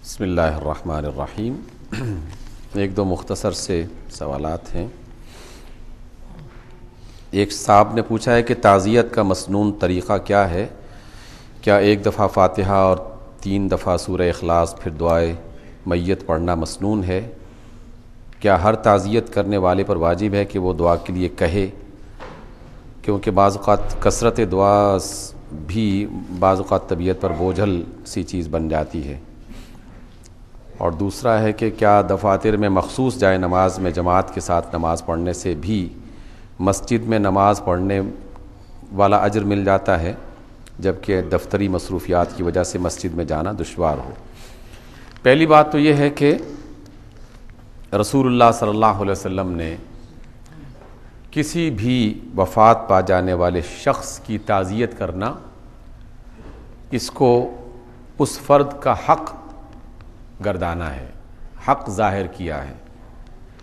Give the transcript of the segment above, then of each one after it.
بسم اللہ الرحمن الرحیم۔ ایک دو مختصر سے سوالات ہیں۔ ایک صاحب نے پوچھا ہے کہ تعزیت کا مسنون طریقہ کیا ہے؟ کیا ایک دفعہ فاتحہ اور 3 دفعہ سورہ اخلاص پھر دعائے میت پڑھنا مسنون ہے؟ کیا ہر تعزیت کرنے والے پر واجب ہے کہ وہ دعا کے لیے کہے؟ کیونکہ بعض اوقات کثرت دعا بھی بعض اوقات طبیعت پر بوجھل سی چیز بن جاتی ہے۔ اور دوسرا ہے کہ کیا دفاتر میں مخصوص جائے نماز میں جماعت کے ساتھ نماز پڑھنے سے بھی مسجد میں نماز پڑھنے والا اجر مل جاتا ہے، جبکہ دفتری مصروفیات کی وجہ سے مسجد میں جانا دشوار ہو؟ پہلی بات تو یہ ہے کہ رسول اللہ صلی اللہ علیہ وسلم نے کسی بھی وفات پا جانے والے شخص کی تعزیت کرنا، اس کو اس فرد کا حق گردانا ہے، حق ظاہر کیا ہے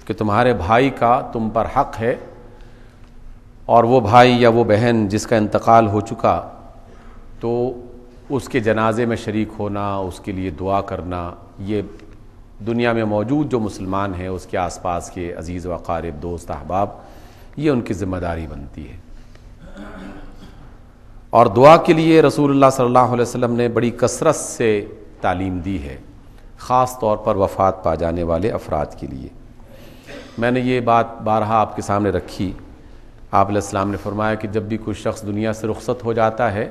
کہ تمہارے بھائی کا تم پر حق ہے، اور وہ بھائی یا وہ بہن جس کا انتقال ہو چکا تو اس کے جنازے میں شریک ہونا، اس کے لیے دعا کرنا، یہ دنیا میں موجود جو مسلمان ہیں اس کے آس پاس کے عزیز و اقارب، دوست احباب، یہ ان کی ذمہ داری بنتی ہے۔ اور دعا کے لیے رسول اللہ صلی اللہ علیہ وسلم نے بڑی کثرت سے تعلیم دی ہے، خاص طور پر وفات پا جانے والے افراد کے لیے۔ میں نے یہ بات بارہا آپ کے سامنے رکھی۔ آپ علیہ السلام نے فرمایا کہ جب بھی کوئی شخص دنیا سے رخصت ہو جاتا ہے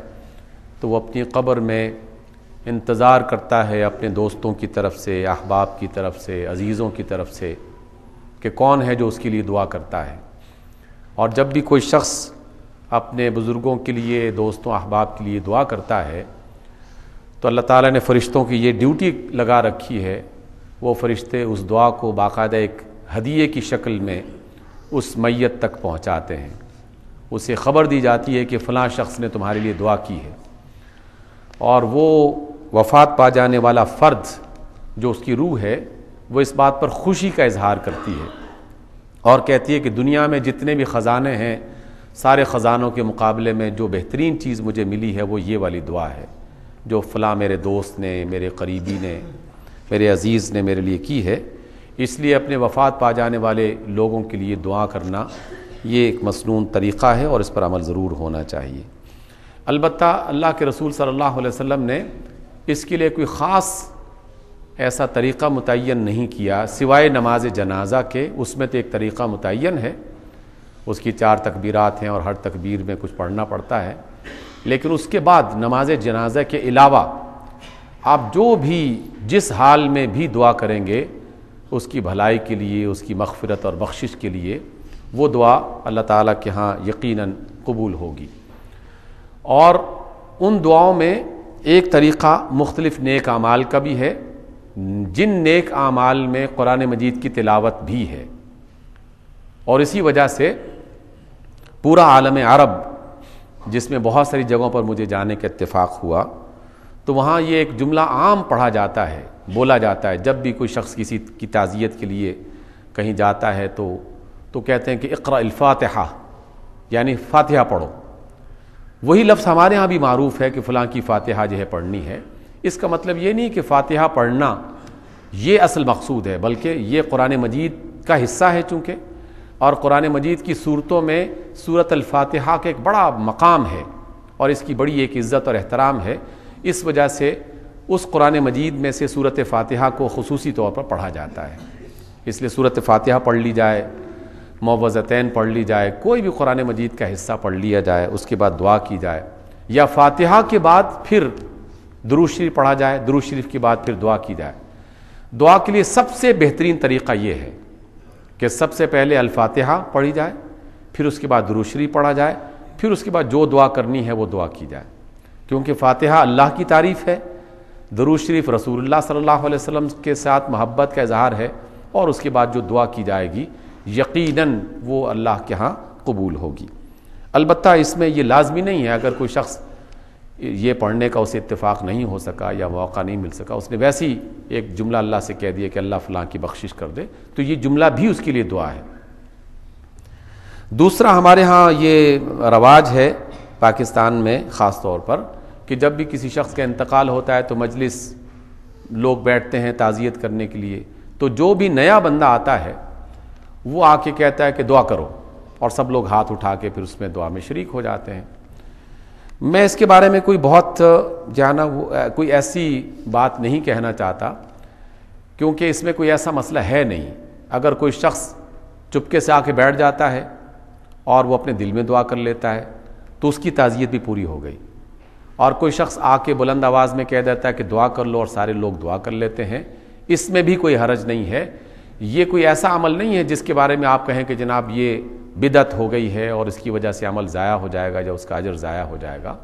تو وہ اپنی قبر میں انتظار کرتا ہے اپنے دوستوں کی طرف سے، احباب کی طرف سے، عزیزوں کی طرف سے، کہ کون ہے جو اس کے لیے دعا کرتا ہے۔ اور جب بھی کوئی شخص اپنے بزرگوں کے لیے، دوستوں احباب کے لیے دعا کرتا ہے تو اللہ تعالیٰ نے فرشتوں کی یہ ڈیوٹی لگا رکھی ہے، وہ فرشتے اس دعا کو باقاعدہ ایک ہدیے کی شکل میں اس میت تک پہنچاتے ہیں۔ اسے خبر دی جاتی ہے کہ فلاں شخص نے تمہارے لیے دعا کی ہے، اور وہ وفات پا جانے والا فرد جو اس کی روح ہے وہ اس بات پر خوشی کا اظہار کرتی ہے اور کہتی ہے کہ دنیا میں جتنے بھی خزانے ہیں، سارے خزانوں کے مقابلے میں جو بہترین چیز مجھے ملی ہے وہ یہ والی دعا ہے جو فلاں میرے دوست نے، میرے قریبی نے، میرے عزیز نے میرے لیے کی ہے۔ اس لیے اپنے وفات پا جانے والے لوگوں کے لیے دعا کرنا یہ ایک مسنون طریقہ ہے اور اس پر عمل ضرور ہونا چاہیے۔ البتہ اللہ کے رسول صلی اللہ علیہ وسلم نے اس کے لیے کوئی خاص ایسا طریقہ متعین نہیں کیا سوائے نماز جنازہ کے۔ اس میں تو ایک طریقہ متعین ہے، اس کی 4 تکبیرات ہیں اور ہر تکبیر میں کچھ پڑھنا پڑتا ہے، لیکن اس کے بعد نماز جنازہ کے علاوہ آپ جو بھی جس حال میں بھی دعا کریں گے اس کی بھلائی کے لیے، اس کی مغفرت اور بخشش کے لیے، وہ دعا اللہ تعالیٰ کے ہاں یقیناً قبول ہوگی۔ اور ان دعاؤں میں ایک طریقہ مختلف نیک اعمال کا بھی ہے، جن نیک اعمال میں قرآن مجید کی تلاوت بھی ہے، اور اسی وجہ سے پورا عالم عرب، جس میں بہت ساری جگہوں پر مجھے جانے کا اتفاق ہوا، تو وہاں یہ ایک جملہ عام پڑھا جاتا ہے، بولا جاتا ہے جب بھی کوئی شخص کسی کی تعزیت کے لیے کہیں جاتا ہے تو کہتے ہیں کہ اقرأ الفاتحہ، یعنی فاتحہ پڑھو۔ وہی لفظ ہمارے ہاں بھی معروف ہے کہ فلاں کی فاتحہ جو ہے پڑھنی ہے۔ اس کا مطلب یہ نہیں کہ فاتحہ پڑھنا یہ اصل مقصود ہے، بلکہ یہ قرآن مجید کا حصہ ہے چونکہ، اور قرآن مجید کی صورتوں میں سورۃ الفاتحہ کا ایک بڑا مقام ہے اور اس کی بڑی ایک عزت اور احترام ہے۔ اس وجہ سے اس قرآن مجید میں سے سورۃ فاتحہ کو خصوصی طور پر پڑھا جاتا ہے۔ اس لیے سورۃ فاتحہ پڑھ لی جائے، معوذتین پڑھ لی جائے، کوئی بھی قرآن مجید کا حصہ پڑھ لیا جائے، اس کے بعد دعا کی جائے، یا فاتحہ کے بعد پھر درود شریف پڑھا جائے، درود شریف کے بعد پھر دعا کی جائے۔ دعا کے لیے سب سے بہترین طریقہ یہ ہے کہ سب سے پہلے الفاتحہ پڑھی جائے، پھر اس کے بعد درود شریف پڑھا جائے، پھر اس کے بعد جو دعا کرنی ہے وہ دعا کی جائے، کیونکہ فاتحہ اللہ کی تعریف ہے، درود شریف رسول اللہ صلی اللہ علیہ وسلم کے ساتھ محبت کا اظہار ہے، اور اس کے بعد جو دعا کی جائے گی یقیناً وہ اللہ کے ہاں قبول ہوگی۔ البتہ اس میں یہ لازمی نہیں ہے، اگر کوئی شخص یہ پڑھنے کا اسے اتفاق نہیں ہو سکا یا موقع نہیں مل سکا، اس نے ویسی ایک جملہ اللہ سے کہہ دیا کہ اللہ فلاں کی بخشش کر دے، تو یہ جملہ بھی اس کے لیے دعا ہے۔ دوسرا، ہمارے ہاں یہ رواج ہے پاکستان میں خاص طور پر کہ جب بھی کسی شخص کا انتقال ہوتا ہے تو مجلس لوگ بیٹھتے ہیں تعزیت کرنے کے لیے، تو جو بھی نیا بندہ آتا ہے وہ آ کے کہتا ہے کہ دعا کرو، اور سب لوگ ہاتھ اٹھا کے پھر اس میں دعا میں شریک ہو جاتے ہیں۔ میں اس کے بارے میں کوئی بہت جانا کوئی ایسی بات نہیں کہنا چاہتا، کیونکہ اس میں کوئی ایسا مسئلہ ہے نہیں۔ اگر کوئی شخص چپکے سے آ کے بیٹھ جاتا ہے اور وہ اپنے دل میں دعا کر لیتا ہے تو اس کی تعزیت بھی پوری ہو گئی، اور کوئی شخص آ کے بلند آواز میں کہہ دیتا ہے کہ دعا کر لو اور سارے لوگ دعا کر لیتے ہیں، اس میں بھی کوئی حرج نہیں ہے۔ یہ کوئی ایسا عمل نہیں ہے جس کے بارے میں آپ کہیں کہ جناب یہ بدعت ہو گئی ہے اور اس کی وجہ سے عمل ضائع ہو جائے گا یا اس کا اجر ضائع ہو جائے گا۔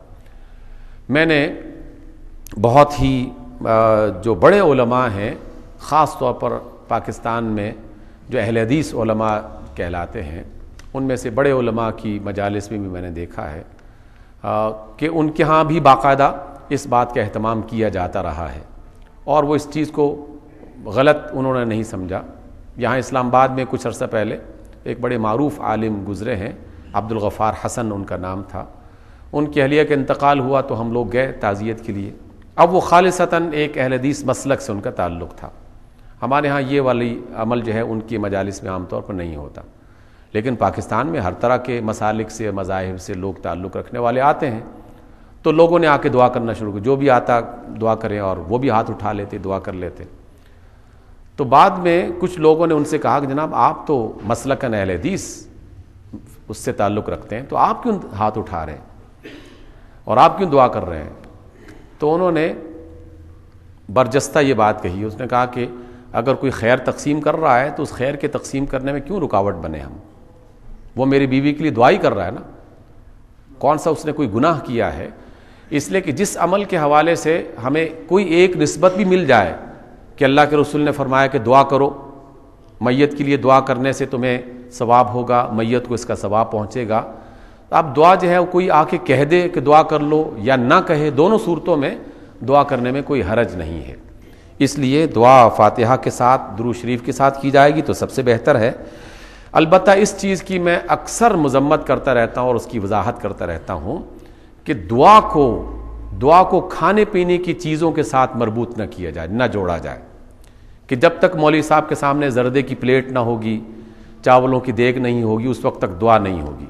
میں نے بہت ہی جو بڑے علماء ہیں، خاص طور پر پاکستان میں جو اہل حدیث علماء کہلاتے ہیں، ان میں سے بڑے علماء کی مجالس میں بھی میں نے دیکھا ہے کہ ان کے ہاں بھی باقاعدہ اس بات کا اہتمام کیا جاتا رہا ہے، اور وہ اس چیز کو غلط انہوں نے نہیں سمجھا۔ یہاں اسلام آباد میں کچھ عرصہ پہلے ایک بڑے معروف عالم گزرے ہیں، عبدالغفار حسن ان کا نام تھا، ان کی اہلیہ کا انتقال ہوا تو ہم لوگ گئے تعزیت کے لیے۔ اب وہ خالصتاً ایک اہل حدیث مسلک سے ان کا تعلق تھا۔ ہمارے ہاں یہ والی عمل جو ہے ان کی مجالس میں عام طور پر نہیں ہوتا، لیکن پاکستان میں ہر طرح کے مسالک سے مذاہب سے لوگ تعلق رکھنے والے آتے ہیں، تو لوگوں نے آ کے دعا کرنا شروع کی، جو بھی آتا دعا کریں، اور وہ بھی ہاتھ اٹھا لیتے دعا کر لیتے۔ تو بعد میں کچھ لوگوں نے ان سے کہا کہ جناب آپ تو مسلکاً اہل حدیث اس سے تعلق رکھتے ہیں، تو آپ کیوں ہاتھ اٹھا رہے ہیں اور آپ کیوں دعا کر رہے ہیں؟ تو انہوں نے برجستہ یہ بات کہی، اس نے کہا کہ اگر کوئی خیر تقسیم کر رہا ہے تو اس خیر کے تقسیم کرنے میں کیوں رکاوٹ بنے ہم؟ وہ میری بیوی کے لیے دعا ہی کر رہا ہے نا، کون سا اس نے کوئی گناہ کیا ہے؟ اس لیے کہ جس عمل کے حوالے سے ہمیں کوئی ایک نسبت بھی مل جائے کہ اللہ کے رسول نے فرمایا کہ دعا کرو، میت کے لیے دعا کرنے سے تمہیں ثواب ہوگا، میت کو اس کا ثواب پہنچے گا، اب دعا جو ہے وہ کوئی آ کے کہہ دے کہ دعا کر لو یا نہ کہے، دونوں صورتوں میں دعا کرنے میں کوئی حرج نہیں ہے۔ اس لیے دعا فاتحہ کے ساتھ درود شریف کے ساتھ کی جائے گی تو سب سے بہتر ہے۔ البتہ اس چیز کی میں اکثر مذمت کرتا رہتا ہوں اور اس کی وضاحت کرتا رہتا ہوں کہ دعا کو کھانے پینے کی چیزوں کے ساتھ مربوط نہ کیا جائے، نہ جوڑا جائے، کہ جب تک مولوی صاحب کے سامنے زردے کی پلیٹ نہ ہوگی، چاولوں کی دیگ نہیں ہوگی، اس وقت تک دعا نہیں ہوگی۔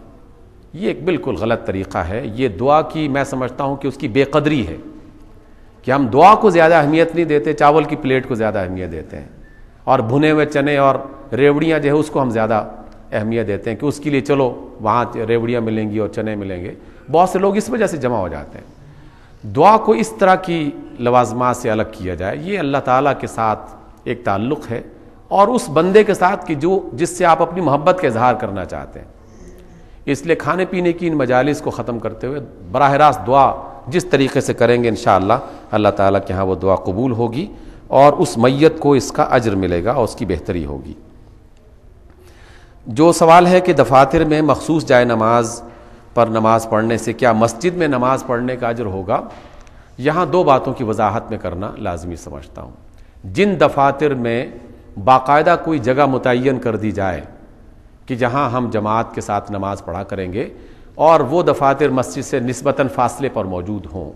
یہ ایک بالکل غلط طریقہ ہے۔ یہ دعا کی میں سمجھتا ہوں کہ اس کی بے قدری ہے کہ ہم دعا کو زیادہ اہمیت نہیں دیتے، چاول کی پلیٹ کو زیادہ اہمیت دیتے ہیں، اور بھنے ہوئے چنے اور ریوڑیاں جو ہے اس کو ہم زیادہ اہمیت دیتے ہیں کہ اس کے لیے چلو وہاں ریوڑیاں ملیں گی اور چنے ملیں گے۔ بہت سے لوگ اس وجہ سے جمع ہو جاتے ہیں۔ دعا کو اس طرح کی لوازمات سے الگ کیا جائے، یہ اللہ تعالیٰ کے ساتھ ایک تعلق ہے، اور اس بندے کے ساتھ کہ جس سے آپ اپنی محبت کا اظہار کرنا چاہتے ہیں۔ اس لیے کھانے پینے کی ان مجالس کو ختم کرتے ہوئے براہ راست دعا جس طریقے سے کریں گے انشاءاللہ اللہ تعالیٰ کے ہاں وہ دعا قبول ہوگی، اور اس میت کو اس کا اجر ملے گا اور اس کی بہتری ہوگی۔ جو سوال ہے کہ دفاتر میں مخصوص جائے نماز پر نماز پڑھنے سے کیا مسجد میں نماز پڑھنے کا اجر ہوگا، یہاں دو باتوں کی وضاحت میں کرنا لازمی سمجھتا ہوں۔ جن دفاتر میں باقاعدہ کوئی جگہ متعین کر دی جائے کہ جہاں ہم جماعت کے ساتھ نماز پڑھا کریں گے، اور وہ دفاتر مسجد سے نسبتاً فاصلے پر موجود ہوں،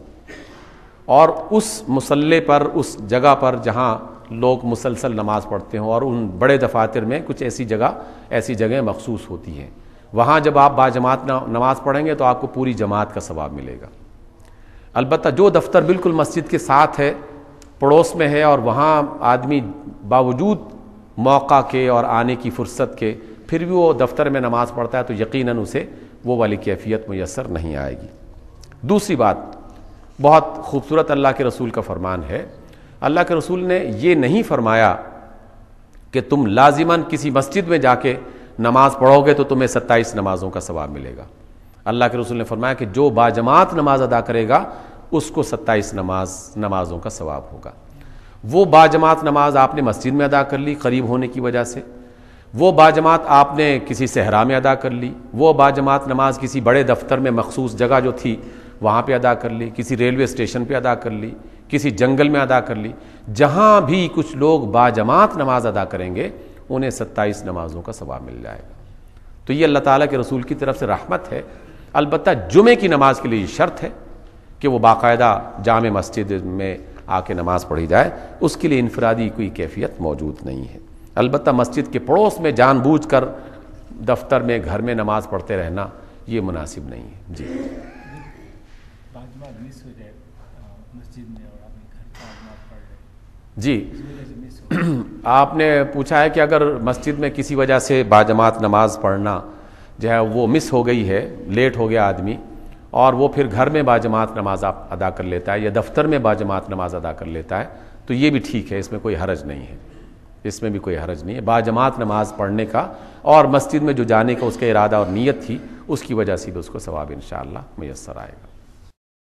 اور اس مصلی پر، اس جگہ پر جہاں لوگ مسلسل نماز پڑھتے ہوں، اور ان بڑے دفاتر میں کچھ ایسی جگہیں مخصوص ہوتی ہیں، وہاں جب آپ باجماعت نماز پڑھیں گے تو آپ کو پوری جماعت کا ثواب ملے گا۔ البتہ جو دفتر بالکل مسجد کے ساتھ ہے، پڑوس میں ہے، اور وہاں آدمی باوجود موقع کے اور آنے کی فرصت کے پھر بھی وہ دفتر میں نماز پڑھتا ہے، تو یقیناً اسے وہ والی کیفیت میسر نہیں آئے گی۔ دوسری بات، بہت خوبصورت اللہ کے رسول کا فرمان ہے۔ اللہ کے رسول نے یہ نہیں فرمایا کہ تم لازماً کسی مسجد میں جا کے نماز پڑھو گے تو تمہیں 27 نمازوں کا ثواب ملے گا۔ اللہ کے رسول نے فرمایا کہ جو باجماعت نماز ادا کرے گا اس کو 27 نمازوں کا ثواب ہوگا۔ وہ باجماعت نماز آپ نے مسجد میں ادا کر لی قریب ہونے کی وجہ سے، وہ باجماعت آپ نے کسی صحرا میں ادا کر لی، وہ باجماعت نماز کسی بڑے دفتر میں مخصوص جگہ جو تھی وہاں پہ ادا کر لی، کسی ریلوے اسٹیشن پہ ادا کر لی، کسی جنگل میں ادا کر لی، جہاں بھی کچھ لوگ باجماعت نماز ادا کریں گے انہیں 27 نمازوں کا ثواب مل جائے گا۔ تو یہ اللہ تعالیٰ کے رسول کی طرف سے رحمت ہے۔ البتہ جمعے کی نماز کے لیے یہ شرط ہے کہ وہ باقاعدہ جامع مسجد میں آ کے نماز پڑھی جائے، اس کے لیے انفرادی کوئی کیفیت موجود نہیں ہے۔ البتہ مسجد کے پڑوس میں جان بوجھ کر دفتر میں گھر میں نماز پڑھتے رہنا یہ مناسب نہیں ہے۔ جی جی آپ نے پوچھا ہے کہ اگر مسجد میں کسی وجہ سے باجماعت نماز پڑھنا جو ہے وہ مس ہو گئی ہے، لیٹ ہو گیا آدمی، اور وہ پھر گھر میں باجماعت نماز ادا کر لیتا ہے یا دفتر میں باجماعت نماز ادا کر لیتا ہے، تو یہ بھی ٹھیک ہے، اس میں کوئی حرج نہیں ہے، اس میں بھی کوئی حرج نہیں ہے۔ باجماعت نماز پڑھنے کا اور مسجد میں جو جانے کا اس کا ارادہ اور نیت تھی، اس کی وجہ سے بھی اس کو ثواب انشاءاللہ میسر آئے گا۔